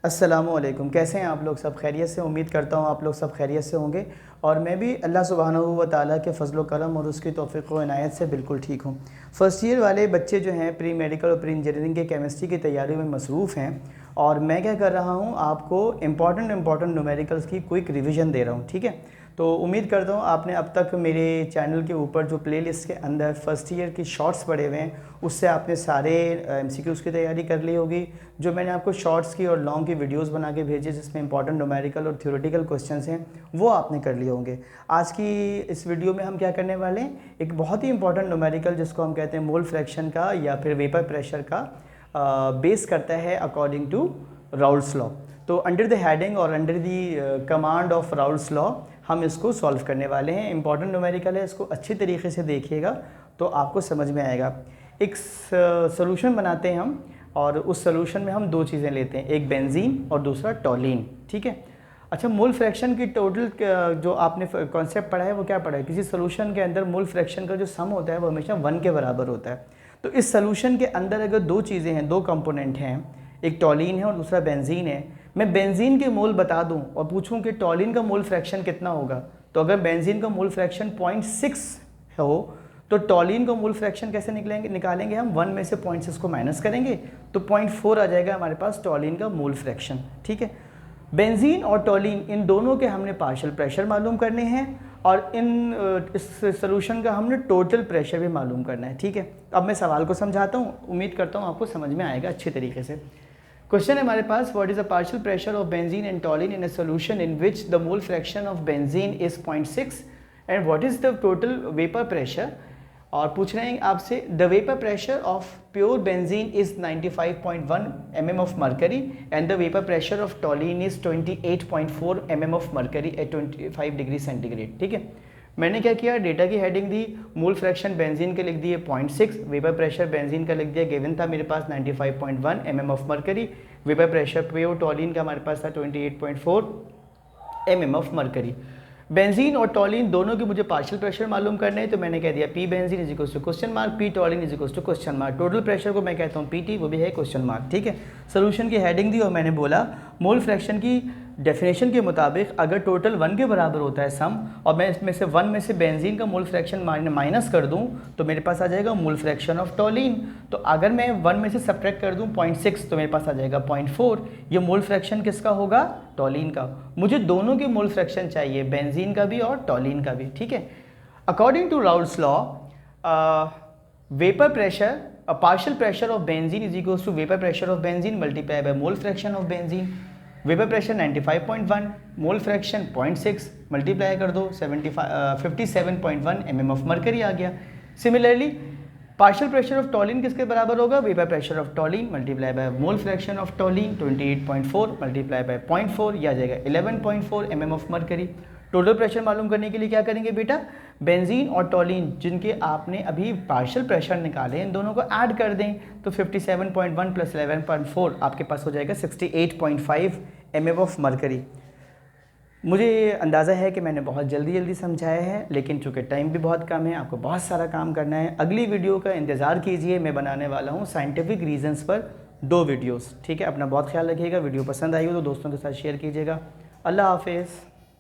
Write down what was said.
अस्सलामुअलैकुम। कैसे हैं आप लोग? सब खैरियत से? उम्मीद करता हूँ आप लोग सब खैरियत से होंगे और मैं भी अल्लाह सुब्हानहू व तआला के फ़ज़ल करम और उसकी तौफ़ीक़ व इनायत से बिल्कुल ठीक हूँ। फ़र्स्ट ईयर वाले बच्चे जो हैं प्री मेडिकल और प्री इंजीनियरिंग के केमिस्ट्री की तैयारी में मसरूफ़ हैं और मैं क्या कर रहा हूँ, आपको इम्पॉर्टेंट न्यूमेरिकल्स की क्विक रिवीजन दे रहा हूँ। ठीक है, तो उम्मीद करता हूँ आपने अब तक मेरे चैनल के ऊपर जो प्लेलिस्ट के अंदर फ़र्स्ट ईयर की शॉर्ट्स पड़े हुए हैं उससे आपने सारे एमसीक्यूज़ की तैयारी कर ली होगी। जो मैंने आपको शॉर्ट्स की और लॉन्ग की वीडियोस बना के भेजे जिसमें इंपॉर्टेंट न्यूमेरिकल और थ्योरेटिकल क्वेश्चंस हैं वो आपने कर लिए होंगे। आज की इस वीडियो में हम क्या करने वाले हैं, एक बहुत ही इंपॉर्टेंट न्यूमेरिकल जिसको हम कहते हैं मोल फ्रैक्शन का या फिर वेपर प्रेशर का बेस करता है अकॉर्डिंग टू राउल्स लॉ। तो अंडर द हेडिंग और under the command of Raoult's law हम इसको सॉल्व करने वाले हैं। इंपॉर्टेंट न्यूमेरिकल है, इसको अच्छी तरीके से देखिएगा तो आपको समझ में आएगा। एक सोल्यूशन बनाते हैं हम और उस सोल्यूशन में हम दो चीज़ें लेते हैं, एक बेंजीन और दूसरा टॉलिन। ठीक है, अच्छा, मोल फ्रैक्शन की टोटल जो आपने कॉन्सेप्ट पढ़ा है वो क्या पढ़ा है? किसी सोल्यूशन के अंदर मोल फ्रैक्शन का जो सम होता है वो हमेशा 1 के बराबर होता है। तो इस सोल्यूशन के अंदर अगर दो चीज़ें हैं, दो कंपोनेंट हैं, एक टॉलिन है और दूसरा बेंजीन है, मैं बेंजीन के मोल बता दूं और पूछूं कि टॉलिन का मोल फ्रैक्शन कितना होगा, तो अगर बेंजीन का मोल फ्रैक्शन 0.6 हो तो टॉलिन का मोल फ्रैक्शन कैसे निकालेंगे हम? 1 में से 0.6 को माइनस करेंगे तो 0.4 आ जाएगा हमारे पास टॉलिन का मोल फ्रैक्शन। ठीक है, बेंजीन और टॉलिन इन दोनों के हमने पार्शियल प्रेशर मालूम करने हैं और इस सोल्यूशन का हमने टोटल प्रेशर भी मालूम करना है। ठीक है, अब मैं सवाल को समझाता हूँ, उम्मीद करता हूँ आपको समझ में आएगा अच्छे तरीके से। क्वेश्चन है हमारे पास, what is the partial pressure of benzene and toluene in a solution in which the mole fraction of benzene is 0.6 and what is the total vapour pressure. और पूछ रहे हैं आपसे the vapour pressure of pure benzene is 95.1 mm of mercury and the vapour pressure of toluene is 28.4 mm of mercury at 25 degree centigrade. ठीक है, मैंने क्या किया, डेटा की हेडिंग दी, मोल फ्रैक्शन बेंजीन के लिख दिए 0.6, वेपर प्रेशर बेंजीन का लिख दिया, गिवन था मेरे पास 95.1 mm of mercury, vapour pressure pure टॉलिन का हमारे पास था 28.4 mm ऑफ मर्करी। बेंजीन और टॉलिन दोनों के मुझे पार्शियल प्रेशर मालूम करने हैं, तो मैंने कह दिया P benzene is equal to question mark, P toluene is equal to question mark. Total pressure को मैं कहता हूँ पीटी, वो भी है क्वेश्चन मार्क। ठीक है, सोल्यूशन की हेडिंग दी और मैंने बोला मोल फ्रैक्शन की डेफिनेशन के मुताबिक अगर टोटल 1 के बराबर होता है सम और मैं इसमें से 1 में से बेंजीन का मोल फ्रैक्शन माइनस कर दूं तो मेरे पास आ जाएगा मोल फ्रैक्शन ऑफ टॉलिन। तो अगर मैं 1 में से सब्ट्रैक्ट कर दूं 0.6 तो मेरे पास आ जाएगा 0.4। ये मोल फ्रैक्शन किसका होगा? टॉलिन का। मुझे दोनों के मोल फ्रैक्शन चाहिए, बेंजीन का भी और टॉलिन का भी। ठीक है, according to Raoult's law vapour pressure partial pressure of benzene is equal to vapour pressure of benzene multiply by mole fraction of benzene. Vapour pressure 95.1, mole fraction 0.6, multiply कर दो 57.1 mm ऑफ मर्करी आ गया। Similarly partial pressure of toluene किसके बराबर होगा? Vapour pressure of toluene multiply by mole fraction of toluene 28.4 multiply by 0.4, यह आ जाएगा 11.4 mm of mercury. Total pressure मालूम करने के लिए क्या करेंगे बेटा, बेंजीन और टॉलिन जिनके आपने अभी पार्शियल प्रेशर निकाले इन दोनों को ऐड कर दें तो 57.1 प्लस 11.4 आपके पास हो जाएगा 68.5 mm ऑफ मर्करी। मुझे अंदाज़ा है कि मैंने बहुत जल्दी समझाया है, लेकिन चूँकि टाइम भी बहुत कम है, आपको बहुत सारा काम करना है। अगली वीडियो का इंतज़ार कीजिए, मैं बनाने वाला हूँ साइंटिफिक रीजंस पर 2 वीडियोज़। ठीक है, अपना बहुत ख्याल रखिएगा। वीडियो पसंद आई हो तो दोस्तों के साथ शेयर कीजिएगा। अल्लाह हाफिज़।